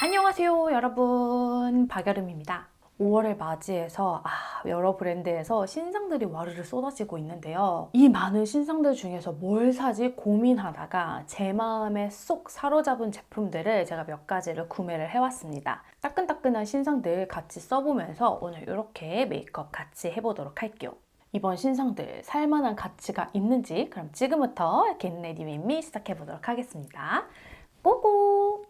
안녕하세요 여러분, 박여름입니다. 5월을 맞이해서 여러 브랜드에서 신상들이 와르르 쏟아지고 있는데요. 이 많은 신상들 중에서 뭘 사지 고민하다가 제 마음에 쏙 사로잡은 제품들을 제가 몇 가지를 구매를 해왔습니다. 따끈따끈한 신상들 같이 써보면서 오늘 이렇게 메이크업 같이 해보도록 할게요. 이번 신상들 살만한 가치가 있는지 그럼 지금부터 Get Ready With Me 시작해보도록 하겠습니다. 고고!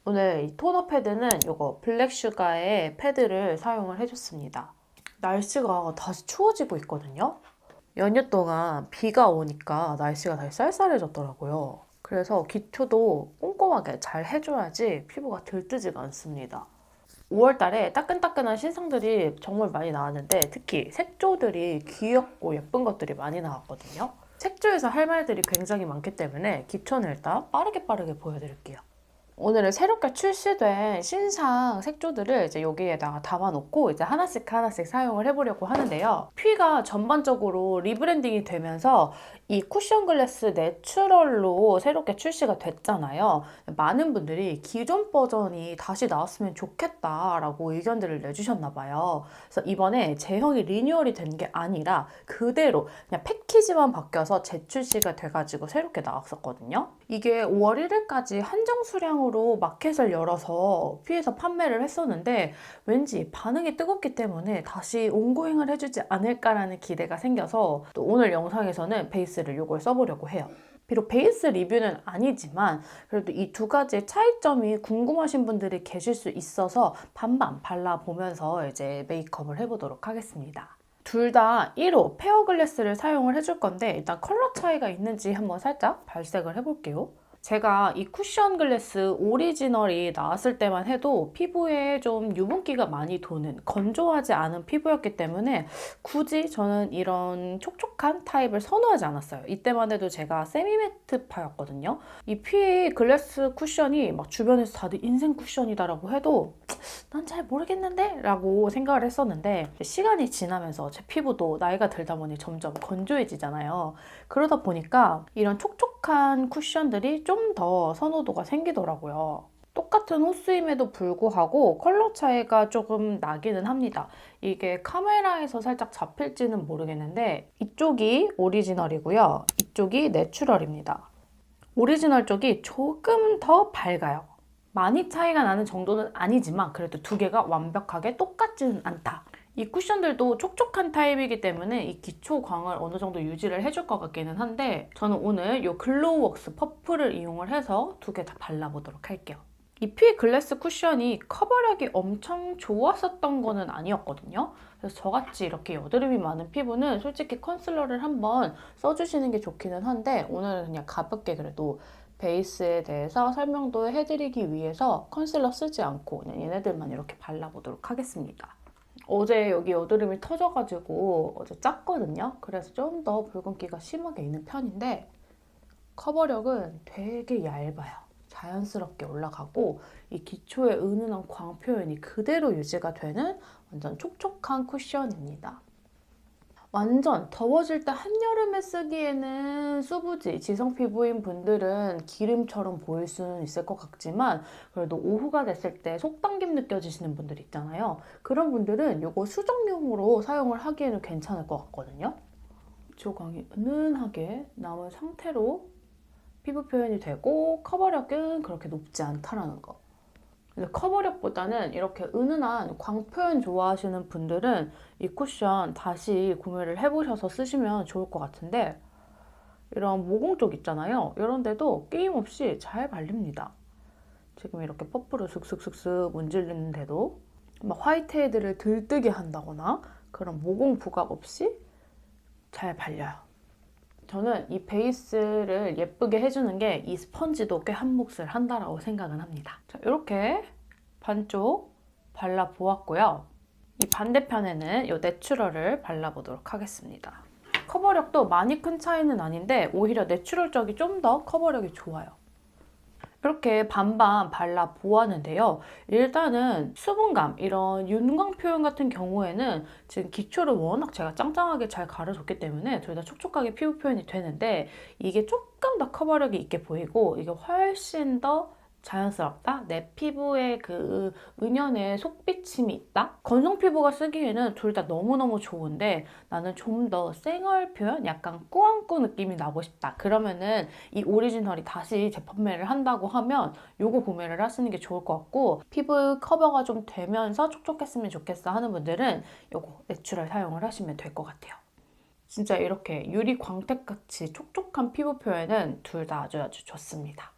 오늘 이 토너 패드는 이거 블랙슈가의 패드를 사용을 해줬습니다. 날씨가 다시 추워지고 있거든요. 연휴 동안 비가 오니까 날씨가 다시 쌀쌀해졌더라고요. 그래서 기초도 꼼꼼하게 잘 해줘야지 피부가 들뜨지가 않습니다. 5월달에 따끈따끈한 신상들이 정말 많이 나왔는데 특히 색조들이 귀엽고 예쁜 것들이 많이 나왔거든요. 색조에서 할 말들이 굉장히 많기 때문에 기초는 일단 빠르게 보여드릴게요. 오늘은 새롭게 출시된 신상 색조들을 이제 여기에다가 담아놓고 이제 하나씩 사용을 해보려고 하는데요. 퓨이가 전반적으로 리브랜딩이 되면서 이 쿠션 글래스 내추럴로 새롭게 출시가 됐잖아요. 많은 분들이 기존 버전이 다시 나왔으면 좋겠다라고 의견들을 내주셨나봐요. 그래서 이번에 제형이 리뉴얼이 된 게 아니라 그대로 그냥 패키지만 바뀌어서 재출시가 돼가지고 새롭게 나왔었거든요. 이게 5월 1일까지 한정 수량으로 마켓을 열어서 퓨에서 판매를 했었는데 왠지 반응이 뜨겁기 때문에 다시 온고잉을 해주지 않을까라는 기대가 생겨서 또 오늘 영상에서는 베이스를 이걸 써보려고 해요. 비록 베이스 리뷰는 아니지만 그래도 이 두 가지의 차이점이 궁금하신 분들이 계실 수 있어서 반반 발라보면서 이제 메이크업을 해보도록 하겠습니다. 둘 다 1호 페어 글래스를 사용을 해줄 건데 일단 컬러 차이가 있는지 한번 살짝 발색을 해볼게요. 제가 이 쿠션 글래스 오리지널이 나왔을 때만 해도 피부에 좀 유분기가 많이 도는 건조하지 않은 피부였기 때문에 굳이 저는 이런 촉촉한 타입을 선호하지 않았어요. 이때만 해도 제가 세미매트파였거든요. 이 퓨이 글래스 쿠션이 막 주변에서 다들 인생 쿠션이다라고 해도 난 잘 모르겠는데? 라고 생각을 했었는데 시간이 지나면서 제 피부도 나이가 들다 보니 점점 건조해지잖아요. 그러다 보니까 이런 촉촉한 쿠션들이 좀 더 선호도가 생기더라고요. 똑같은 호수임에도 불구하고 컬러 차이가 조금 나기는 합니다. 이게 카메라에서 살짝 잡힐지는 모르겠는데 이쪽이 오리지널이고요. 이쪽이 내추럴입니다. 오리지널 쪽이 조금 더 밝아요. 많이 차이가 나는 정도는 아니지만 그래도 두 개가 완벽하게 똑같지는 않다. 이 쿠션들도 촉촉한 타입이기 때문에 이 기초 광을 어느 정도 유지를 해줄 것 같기는 한데 저는 오늘 이 글로우웍스 퍼플을 이용을 해서 두 개 다 발라보도록 할게요. 이 퓨이 글래스 쿠션이 커버력이 엄청 좋았었던 거는 아니었거든요. 그래서 저같이 이렇게 여드름이 많은 피부는 솔직히 컨실러를 한번 써주시는 게 좋기는 한데 오늘은 그냥 가볍게 그래도 베이스에 대해서 설명도 해드리기 위해서 컨실러 쓰지 않고 그냥 얘네들만 이렇게 발라보도록 하겠습니다. 어제 여기 여드름이 터져가지고 어제 짰거든요. 그래서 좀 더 붉은기가 심하게 있는 편인데 커버력은 되게 얇아요. 자연스럽게 올라가고 이 기초의 은은한 광 표현이 그대로 유지가 되는 완전 촉촉한 쿠션입니다. 완전 더워질 때 한여름에 쓰기에는 수부지, 지성 피부인 분들은 기름처럼 보일 수는 있을 것 같지만 그래도 오후가 됐을 때 속당김 느껴지시는 분들 있잖아요. 그런 분들은 이거 수정용으로 사용을 하기에는 괜찮을 것 같거든요. 조광이 은은하게 남은 상태로 피부 표현이 되고 커버력은 그렇게 높지 않다라는 거. 근데 커버력보다는 이렇게 은은한 광 표현 좋아하시는 분들은 이 쿠션 다시 구매를 해보셔서 쓰시면 좋을 것 같은데 이런 모공 쪽 있잖아요. 이런 데도 게임없이 잘 발립니다. 지금 이렇게 퍼프를 슥슥슥슥 문질리는데도 막 화이트헤드를 들뜨게 한다거나 그런 모공 부각 없이 잘 발려요. 저는 이 베이스를 예쁘게 해주는 게 이 스펀지도 꽤 한 몫을 한다라고 생각은 합니다. 자, 이렇게 반쪽 발라보았고요. 이 반대편에는 이 내추럴을 발라보도록 하겠습니다. 커버력도 많이 큰 차이는 아닌데 오히려 내추럴 쪽이 좀 더 커버력이 좋아요. 이렇게 반반 발라보았는데요. 일단은 수분감, 이런 윤광 표현 같은 경우에는 지금 기초를 워낙 제가 짱짱하게 잘 가려줬기 때문에 둘 다 촉촉하게 피부 표현이 되는데 이게 조금 더 커버력이 있게 보이고 이게 훨씬 더 자연스럽다? 내 피부에 그 은연의 속비침이 있다? 건성 피부가 쓰기에는 둘 다 너무너무 좋은데 나는 좀 더 쌩얼 표현? 약간 꾸안꾸 느낌이 나고 싶다. 그러면은 이 오리지널이 다시 재판매를 한다고 하면 요거 구매를 하시는 게 좋을 것 같고, 피부 커버가 좀 되면서 촉촉했으면 좋겠어 하는 분들은 요거 내추럴 사용을 하시면 될 것 같아요. 진짜 이렇게 유리 광택같이 촉촉한 피부 표현은 둘 다 아주 좋습니다.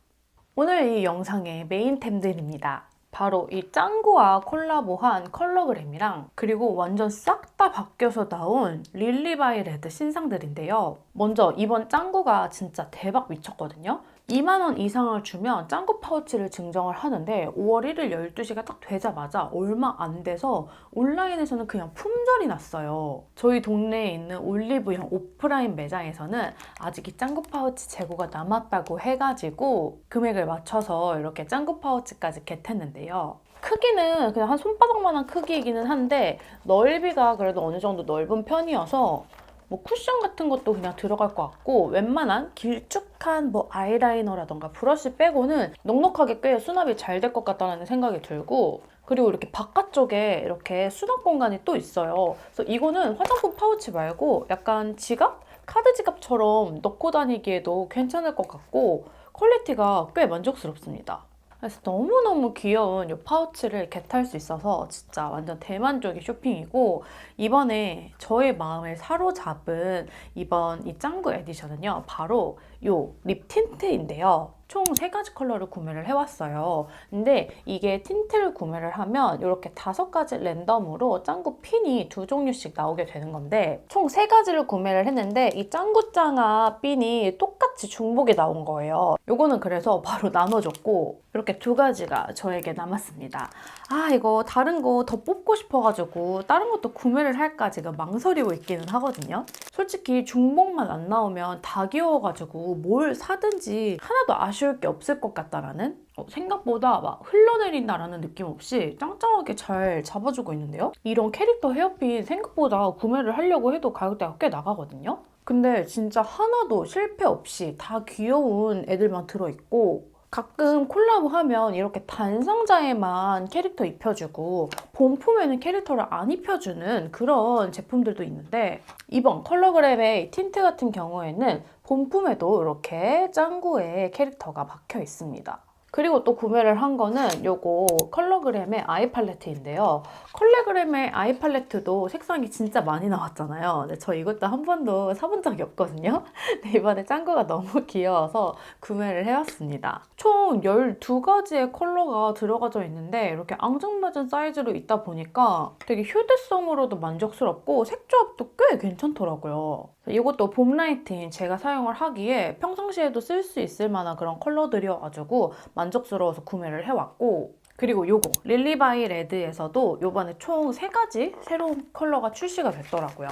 오늘 이 영상의 메인템들입니다. 바로 이 짱구와 콜라보한 컬러그램이랑, 그리고 완전 싹 다 바뀌어서 나온 릴리바이 레드 신상들인데요. 먼저 이번 짱구가 진짜 대박 미쳤거든요. 2만 원 이상을 주면 짱구 파우치를 증정을 하는데 5월 1일 12시가 딱 되자마자 얼마 안 돼서 온라인에서는 그냥 품절이 났어요. 저희 동네에 있는 올리브영 오프라인 매장에서는 아직 이 짱구 파우치 재고가 남았다고 해가지고 금액을 맞춰서 이렇게 짱구 파우치까지 겟했는데요. 크기는 그냥 한 손바닥만한 크기이기는 한데 넓이가 그래도 어느 정도 넓은 편이어서 뭐 쿠션 같은 것도 그냥 들어갈 것 같고, 웬만한 길쭉한 뭐 아이라이너라던가 브러쉬 빼고는 넉넉하게 꽤 수납이 잘 될 것 같다는 생각이 들고, 그리고 이렇게 바깥쪽에 이렇게 수납 공간이 또 있어요. 그래서 이거는 화장품 파우치 말고 약간 지갑? 카드 지갑처럼 넣고 다니기에도 괜찮을 것 같고 퀄리티가 꽤 만족스럽습니다. 그래서 너무너무 귀여운 이 파우치를 겟할 수 있어서 진짜 완전 대만족의 쇼핑이고, 이번에 저의 마음을 사로잡은 이번 이 짱구 에디션은요, 바로 이 립 틴트인데요. 총 3가지 컬러를 구매를 해왔어요. 근데 이게 틴트를 구매를 하면 이렇게 5가지 랜덤으로 짱구 핀이 2종류씩 나오게 되는 건데, 총 3가지를 구매를 했는데 이 짱구짱아 핀이 똑같이 중복이 나온 거예요. 요거는 그래서 바로 나눠줬고, 이렇게 2가지가 저에게 남았습니다. 아, 이거 다른 거 더 뽑고 싶어가지고 다른 것도 구매를 할까 지금 망설이고 있기는 하거든요. 솔직히 중복만 안 나오면 다 귀여워가지고 뭘 사든지 하나도 아쉬울 게 없을 것 같다라는, 생각보다 막 흘러내린다라는 느낌 없이 짱짱하게 잘 잡아주고 있는데요. 이런 캐릭터 헤어핀 생각보다 구매를 하려고 해도 가격대가 꽤 나가거든요. 근데 진짜 하나도 실패 없이 다 귀여운 애들만 들어있고, 가끔 콜라보하면 이렇게 단상자에만 캐릭터 입혀주고 본품에는 캐릭터를 안 입혀주는 그런 제품들도 있는데, 이번 컬러그램의 틴트 같은 경우에는 본품에도 이렇게 짱구의 캐릭터가 박혀 있습니다. 그리고 또 구매를 한 거는 요거 컬러그램의 아이 팔레트인데요. 컬러그램의 아이 팔레트도 색상이 진짜 많이 나왔잖아요. 근데 저 이것도 한 번도 사본 적이 없거든요. 근데 이번에 짱구가 너무 귀여워서 구매를 해왔습니다. 총 12가지의 컬러가 들어가져 있는데 이렇게 앙증맞은 사이즈로 있다 보니까 되게 휴대성으로도 만족스럽고 색조합도 꽤 괜찮더라고요. 이것도 봄 라이트인 제가 사용을 하기에 평상시에도 쓸 수 있을 만한 그런 컬러들이어가지고 만족스러워서 구매를 해왔고, 그리고 요거 릴리바이 레드에서도 요번에 총 3가지 새로운 컬러가 출시가 됐더라고요.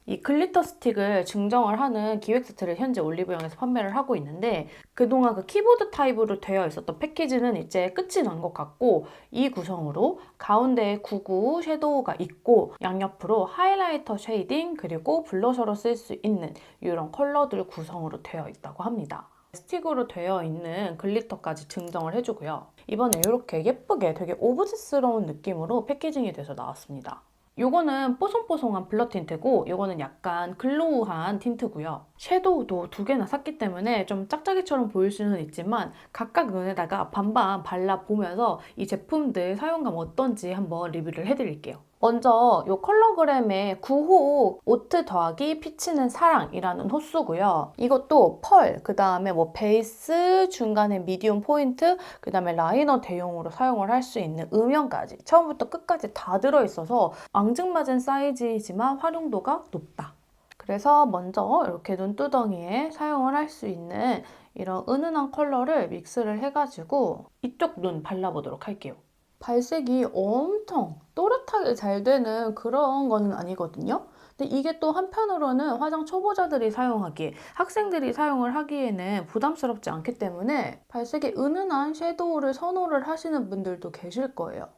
이 글리터 스틱을 증정을 하는 기획 세트를 현재 올리브영에서 판매를 하고 있는데, 그동안 그 키보드 타입으로 되어 있었던 패키지는 이제 끝이 난 것 같고, 이 구성으로 가운데에 99 섀도우가 있고 양옆으로 하이라이터 쉐이딩 그리고 블러셔로 쓸 수 있는 이런 컬러들 구성으로 되어 있다고 합니다. 스틱으로 되어 있는 글리터까지 증정을 해주고요. 이번에 이렇게 예쁘게 되게 오브제스러운 느낌으로 패키징이 돼서 나왔습니다. 요거는 뽀송뽀송한 블러 틴트고 요거는 약간 글로우한 틴트고요. 섀도우도 2개나 샀기 때문에 좀 짝짝이처럼 보일 수는 있지만 각각 눈에다가 반반 발라보면서 이 제품들 사용감 어떤지 한번 리뷰를 해드릴게요. 먼저 이 컬러그램의 9호 오트 더하기 피치는 사랑이라는 호수고요. 이것도 펄, 그 다음에 뭐 베이스, 중간에 미디움 포인트, 그 다음에 라이너 대용으로 사용을 할 수 있는 음영까지 처음부터 끝까지 다 들어있어서 앙증맞은 사이즈이지만 활용도가 높다. 그래서 먼저 이렇게 눈두덩이에 사용을 할 수 있는 이런 은은한 컬러를 믹스를 해가지고 이쪽 눈 발라보도록 할게요. 발색이 엄청 또렷하게 잘 되는 그런 거는 아니거든요. 근데 이게 또 한편으로는 화장 초보자들이 사용하기에, 학생들이 사용을 하기에는 부담스럽지 않기 때문에 발색이 은은한 섀도우를 선호를 하시는 분들도 계실 거예요.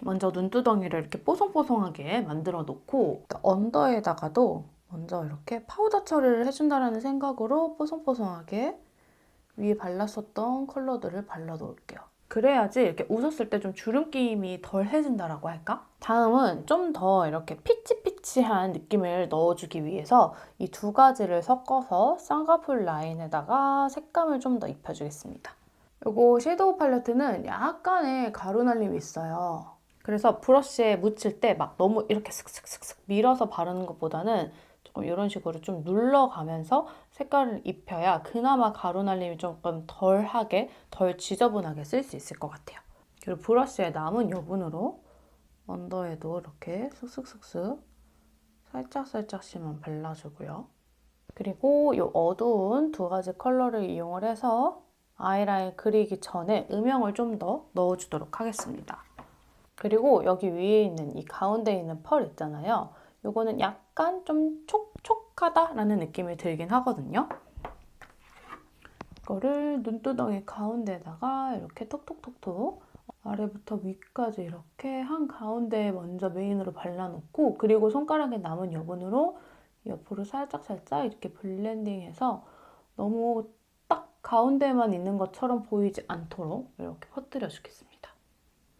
먼저 눈두덩이를 이렇게 뽀송뽀송하게 만들어 놓고 언더에다가도 먼저 이렇게 파우더 처리를 해준다는 생각으로 뽀송뽀송하게 위에 발랐었던 컬러들을 발라 놓을게요. 그래야지 이렇게 웃었을 때 좀 주름김이 덜 해진다라고 할까? 다음은 좀 더 이렇게 피치피치한 느낌을 넣어주기 위해서 이 두 가지를 섞어서 쌍꺼풀 라인에다가 색감을 좀 더 입혀주겠습니다. 이거 섀도우 팔레트는 약간의 가루 날림이 있어요. 그래서 브러쉬에 묻힐 때 막 너무 이렇게 슥슥슥슥 밀어서 바르는 것보다는 조금 이런 식으로 좀 눌러가면서 색깔을 입혀야 그나마 가루 날림이 조금 덜하게, 덜 지저분하게 쓸 수 있을 것 같아요. 그리고 브러쉬에 남은 여분으로 언더에도 이렇게 슥슥슥슥 살짝살짝씩만 발라주고요. 그리고 이 어두운 두 가지 컬러를 이용을 해서 아이라인 그리기 전에 음영을 좀 더 넣어주도록 하겠습니다. 그리고 여기 위에 있는 이 가운데 있는 펄 있잖아요. 이거는 약간 좀 촉촉하다라는 느낌이 들긴 하거든요. 이거를 눈두덩이 가운데다가 이렇게 톡톡톡톡 아래부터 위까지 이렇게 한 가운데에 먼저 메인으로 발라놓고 그리고 손가락에 남은 여분으로 옆으로 살짝살짝 이렇게 블렌딩해서 너무 딱 가운데만 있는 것처럼 보이지 않도록 이렇게 퍼뜨려 주겠습니다.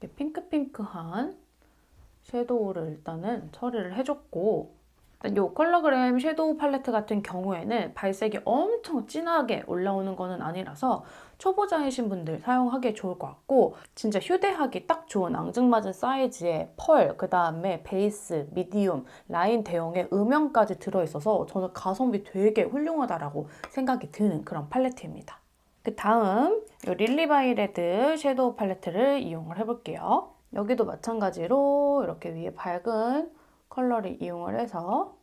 이렇게 핑크핑크한 섀도우를 일단은 처리를 해줬고 이 컬러그램 섀도우 팔레트 같은 경우에는 발색이 엄청 진하게 올라오는 거는 아니라서 초보자이신 분들 사용하기에 좋을 것 같고 진짜 휴대하기 딱 좋은 앙증맞은 사이즈의 펄, 그 다음에 베이스, 미디움, 라인 대용의 음영까지 들어있어서 저는 가성비 되게 훌륭하다라고 생각이 드는 그런 팔레트입니다. 그 다음 이 릴리바이레드 섀도우 팔레트를 이용을 해볼게요. 여기도 마찬가지로 이렇게 위에 밝은 컬러를 이용을 해서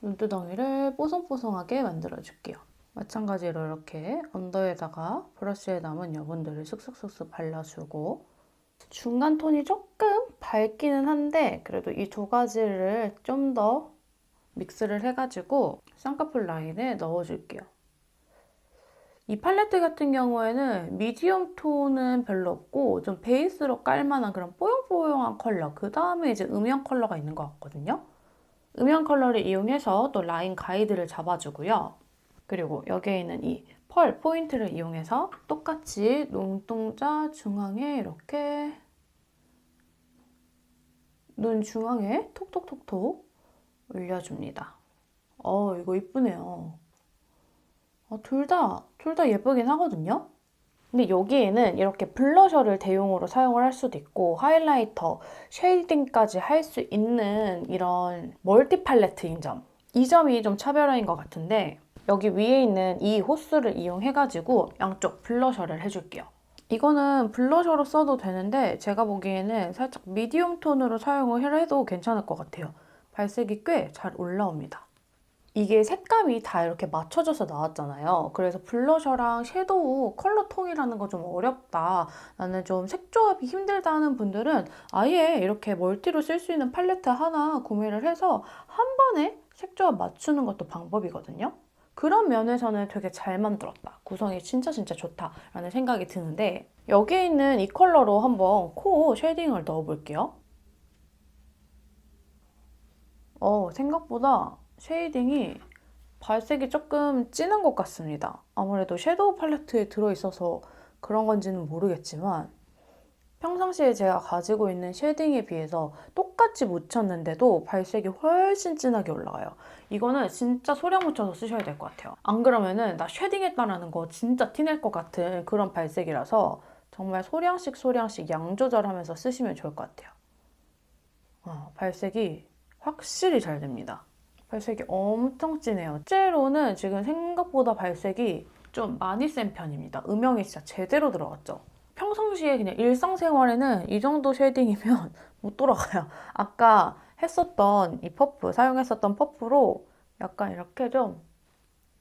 눈두덩이를 뽀송뽀송하게 만들어줄게요. 마찬가지로 이렇게 언더에다가 브러쉬에 남은 여분들을 슥슥슥슥 발라주고 중간 톤이 조금 밝기는 한데 그래도 이 두 가지를 좀 더 믹스를 해가지고 쌍꺼풀 라인에 넣어줄게요. 이 팔레트 같은 경우에는 미디엄 톤은 별로 없고 좀 베이스로 깔만한 그런 뽀용뽀용한 컬러 그 다음에 이제 음영 컬러가 있는 것 같거든요. 음영 컬러를 이용해서 또 라인 가이드를 잡아주고요. 그리고 여기에 있는 이 펄 포인트를 이용해서 똑같이 눈동자 중앙에 이렇게 눈 중앙에 톡톡톡톡 올려줍니다. 이거 이쁘네요. 둘 다 예쁘긴 하거든요. 근데 여기에는 이렇게 블러셔를 대용으로 사용을 할 수도 있고 하이라이터, 쉐이딩까지 할 수 있는 이런 멀티 팔레트인 점. 이 점이 좀 차별화인 것 같은데 여기 위에 있는 이 호스를 이용해가지고 양쪽 블러셔를 해줄게요. 이거는 블러셔로 써도 되는데 제가 보기에는 살짝 미디움 톤으로 사용을 해도 괜찮을 것 같아요. 발색이 꽤 잘 올라옵니다. 이게 색감이 다 이렇게 맞춰져서 나왔잖아요. 그래서 블러셔랑 섀도우 컬러 통일하는 거 좀 어렵다. 나는 좀 색조합이 힘들다 하는 분들은 아예 이렇게 멀티로 쓸 수 있는 팔레트 하나 구매를 해서 한 번에 색조합 맞추는 것도 방법이거든요. 그런 면에서는 되게 잘 만들었다. 구성이 진짜 좋다라는 생각이 드는데 여기에 있는 이 컬러로 한번 코 쉐딩을 넣어볼게요. 생각보다 쉐이딩이 발색이 조금 진한 것 같습니다. 아무래도 섀도우 팔레트에 들어있어서 그런 건지는 모르겠지만 평상시에 제가 가지고 있는 쉐딩에 비해서 똑같이 묻혔는데도 발색이 훨씬 진하게 올라가요. 이거는 진짜 소량 묻혀서 쓰셔야 될 것 같아요. 안 그러면은 나 쉐딩했다라는 거 진짜 티낼 것 같은 그런 발색이라서 정말 소량씩 양 조절하면서 쓰시면 좋을 것 같아요. 발색이 확실히 잘 됩니다. 발색이 엄청 진해요. 실제로는 지금 생각보다 발색이 좀 많이 센 편입니다. 음영이 진짜 제대로 들어갔죠. 평상시에 그냥 일상생활에는 이 정도 쉐딩이면 못 돌아가요. 아까 했었던 이 퍼프, 사용했었던 퍼프로 약간 이렇게 좀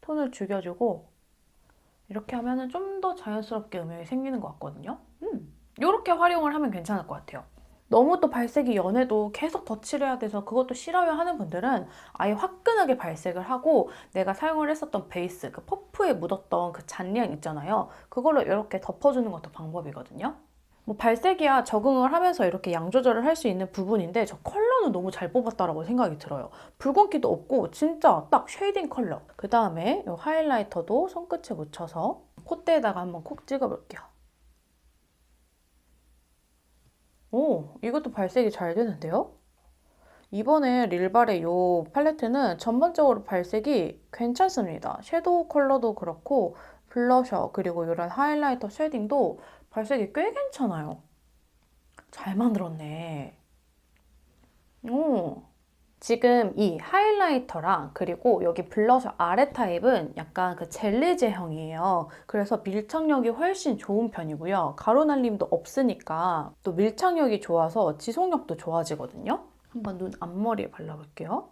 톤을 죽여주고 이렇게 하면 좀 더 자연스럽게 음영이 생기는 것 같거든요. 이렇게 활용을 하면 괜찮을 것 같아요. 너무 또 발색이 연해도 계속 덧칠해야 돼서 그것도 싫어요 하는 분들은 아예 화끈하게 발색을 하고 내가 사용을 했었던 베이스, 그 퍼프에 묻었던 그 잔량 있잖아요. 그걸로 이렇게 덮어주는 것도 방법이거든요. 뭐 발색이야 적응을 하면서 이렇게 양 조절을 할 수 있는 부분인데 저 컬러는 너무 잘 뽑았다라고 생각이 들어요. 붉은기도 없고 진짜 딱 쉐이딩 컬러. 그 다음에 이 하이라이터도 손끝에 묻혀서 콧대에다가 한번 콕 찍어볼게요. 오, 이것도 발색이 잘 되는데요? 이번에 릴발의 이 팔레트는 전반적으로 발색이 괜찮습니다. 섀도우 컬러도 그렇고 블러셔 그리고 이런 하이라이터 쉐딩도 발색이 꽤 괜찮아요. 잘 만들었네. 오. 지금 이 하이라이터랑 그리고 여기 블러셔 아래 타입은 약간 그 젤리 제형이에요. 그래서 밀착력이 훨씬 좋은 편이고요. 가루 날림도 없으니까 또 밀착력이 좋아서 지속력도 좋아지거든요. 한번 눈 앞머리에 발라볼게요.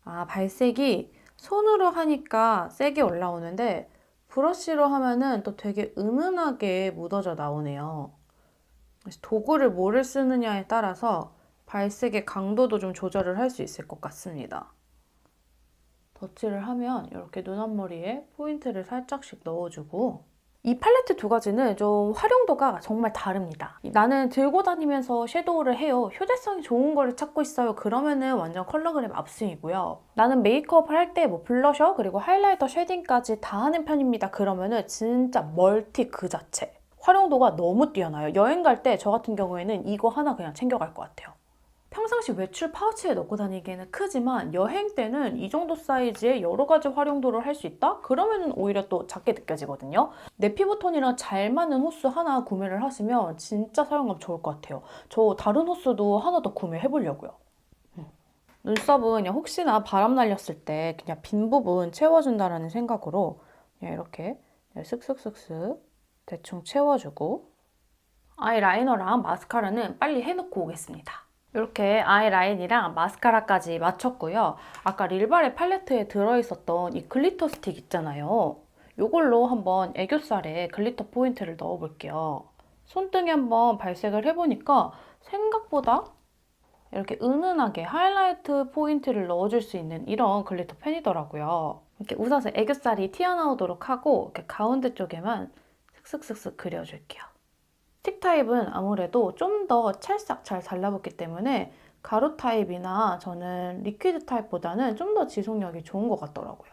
아, 발색이 손으로 하니까 세게 올라오는데 브러쉬로 하면은 또 되게 은은하게 묻어져 나오네요. 그래서 도구를 뭐를 쓰느냐에 따라서 발색의 강도도 좀 조절을 할 수 있을 것 같습니다. 덧칠을 하면 이렇게 눈 앞머리에 포인트를 살짝씩 넣어주고 이 팔레트 두 가지는 좀 활용도가 정말 다릅니다. 나는 들고 다니면서 섀도우를 해요. 휴대성이 좋은 거를 찾고 있어요. 그러면은 완전 컬러그램 압승이고요. 나는 메이크업을 할 때 뭐 블러셔 그리고 하이라이터 쉐딩까지 다 하는 편입니다. 그러면은 진짜 멀티 그 자체. 활용도가 너무 뛰어나요. 여행 갈 때 저 같은 경우에는 이거 하나 그냥 챙겨갈 것 같아요. 평상시 외출 파우치에 넣고 다니기에는 크지만 여행 때는 이 정도 사이즈의 여러 가지 활용도를 할 수 있다? 그러면 오히려 또 작게 느껴지거든요. 내 피부톤이랑 잘 맞는 호스 하나 구매를 하시면 진짜 사용감 좋을 것 같아요. 저 다른 호스도 하나 더 구매해 보려고요. 눈썹은 그냥 혹시나 바람 날렸을 때 그냥 빈 부분 채워준다는 생각으로 그냥 이렇게 쓱쓱쓱쓱 대충 채워주고 아이라이너랑 마스카라는 빨리 해놓고 오겠습니다. 이렇게 아이라인이랑 마스카라까지 마쳤고요. 아까 릴발의 팔레트에 들어있었던 이 글리터 스틱 있잖아요. 이걸로 한번 애교살에 글리터 포인트를 넣어볼게요. 손등에 한번 발색을 해보니까 생각보다 이렇게 은은하게 하이라이트 포인트를 넣어줄 수 있는 이런 글리터 펜이더라고요. 이렇게 웃어서 애교살이 튀어나오도록 하고 이렇게 가운데 쪽에만 슥슥슥슥 그려줄게요. 스틱 타입은 아무래도 좀 더 찰싹 잘 달라붙기 때문에 가루 타입이나 저는 리퀴드 타입보다는 좀 더 지속력이 좋은 것 같더라고요.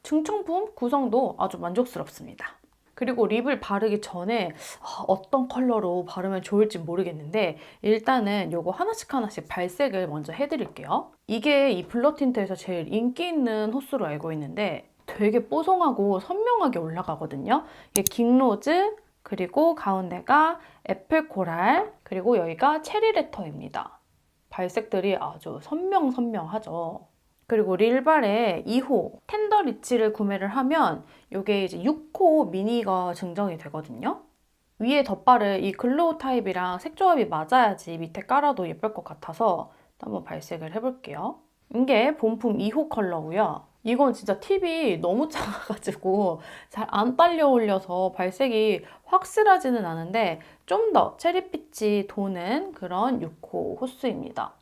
중청품 구성도 아주 만족스럽습니다. 그리고 립을 바르기 전에 어떤 컬러로 바르면 좋을지 모르겠는데 일단은 요거 하나씩 하나씩 발색을 먼저 해드릴게요. 이게 이 블러 틴트에서 제일 인기 있는 호스로 알고 있는데 되게 뽀송하고 선명하게 올라가거든요. 이게 킹로즈, 그리고 가운데가 애플 코랄, 그리고 여기가 체리 레터입니다. 발색들이 아주 선명하죠. 그리고 릴발의 2호 텐더 리치를 구매를 하면 이게 이제 6호 미니가 증정이 되거든요. 위에 덧발을 이 글로우 타입이랑 색조합이 맞아야지 밑에 깔아도 예쁠 것 같아서 한번 발색을 해볼게요. 이게 본품 2호 컬러고요. 이건 진짜 팁이 너무 작아가지고 잘 안 딸려 올려서 발색이 확실하지는 않은데 좀 더 체리빛이 도는 그런 6호 호스입니다.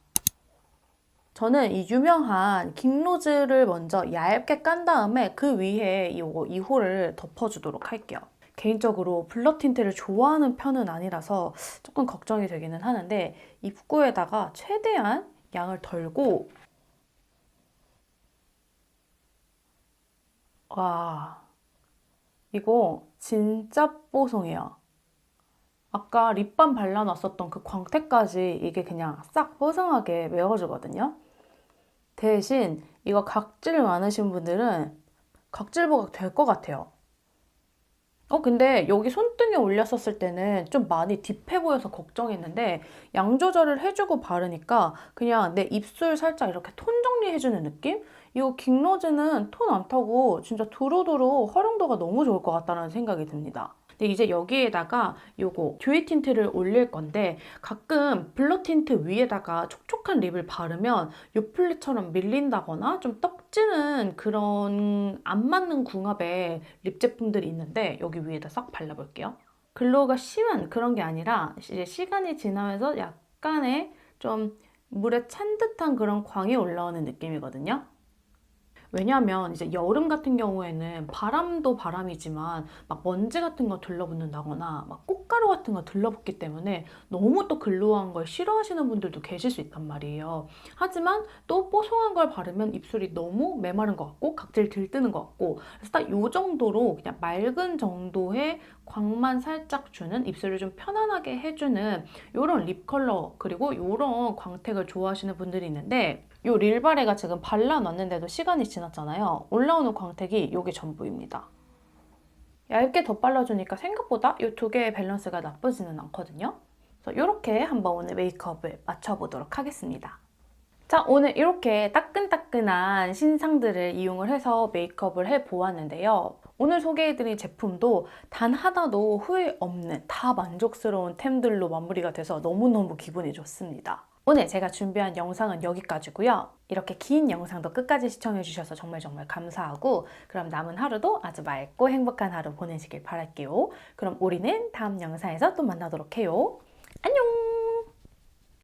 저는 이 유명한 킹로즈를 먼저 얇게 깐 다음에 그 위에 이 2호를 덮어주도록 할게요. 개인적으로 블러 틴트를 좋아하는 편은 아니라서 조금 걱정이 되기는 하는데 입구에다가 최대한 양을 덜고 와, 이거 진짜 뽀송해요. 아까 립밤 발라놨었던 그 광택까지 이게 그냥 싹 뽀송하게 메워주거든요. 대신 이거 각질 많으신 분들은 각질 부각 될 것 같아요. 근데 여기 손등에 올렸었을 때는 좀 많이 딥해 보여서 걱정했는데 양 조절을 해주고 바르니까 그냥 내 입술 살짝 이렇게 톤 정리해주는 느낌? 이거 킹로즈는 톤 안 타고 진짜 두루두루 활용도가 너무 좋을 것 같다는 생각이 듭니다. 근데 이제 여기에다가 요거 듀이 틴트를 올릴 건데 가끔 블러 틴트 위에다가 촉촉한 립을 바르면 요플레처럼 밀린다거나 좀 떡지는 그런 안 맞는 궁합의 립 제품들이 있는데 여기 위에다 싹 발라볼게요. 글로우가 심한 그런 게 아니라 이제 시간이 지나면서 약간의 좀 물에 찬 듯한 그런 광이 올라오는 느낌이거든요. 왜냐하면 이제 여름 같은 경우에는 바람도 바람이지만 막 먼지 같은 거 들러붙는다거나 막 꽃가루 같은 거 들러붙기 때문에 너무 또 글로우한 걸 싫어하시는 분들도 계실 수 있단 말이에요. 하지만 또 뽀송한 걸 바르면 입술이 너무 메마른 것 같고 각질 들뜨는 것 같고, 그래서 딱 이 정도로 그냥 맑은 정도의 광만 살짝 주는, 입술을 좀 편안하게 해주는 이런 립 컬러, 그리고 이런 광택을 좋아하시는 분들이 있는데, 이 릴바레가 지금 발라놨는데도 시간이 지났잖아요. 올라오는 광택이 이게 전부입니다. 얇게 덧발라주니까 생각보다 이 두 개의 밸런스가 나쁘지는 않거든요. 그래서 이렇게 한번 오늘 메이크업을 맞춰보도록 하겠습니다. 자, 오늘 이렇게 따끈따끈한 신상들을 이용을 해서 메이크업을 해보았는데요. 오늘 소개해드린 제품도 단 하나도 후회 없는, 다 만족스러운 템들로 마무리가 돼서 너무너무 기분이 좋습니다. 오늘 제가 준비한 영상은 여기까지고요. 이렇게 긴 영상도 끝까지 시청해주셔서 정말 감사하고, 그럼 남은 하루도 아주 맑고 행복한 하루 보내시길 바랄게요. 그럼 우리는 다음 영상에서 또 만나도록 해요. 안녕!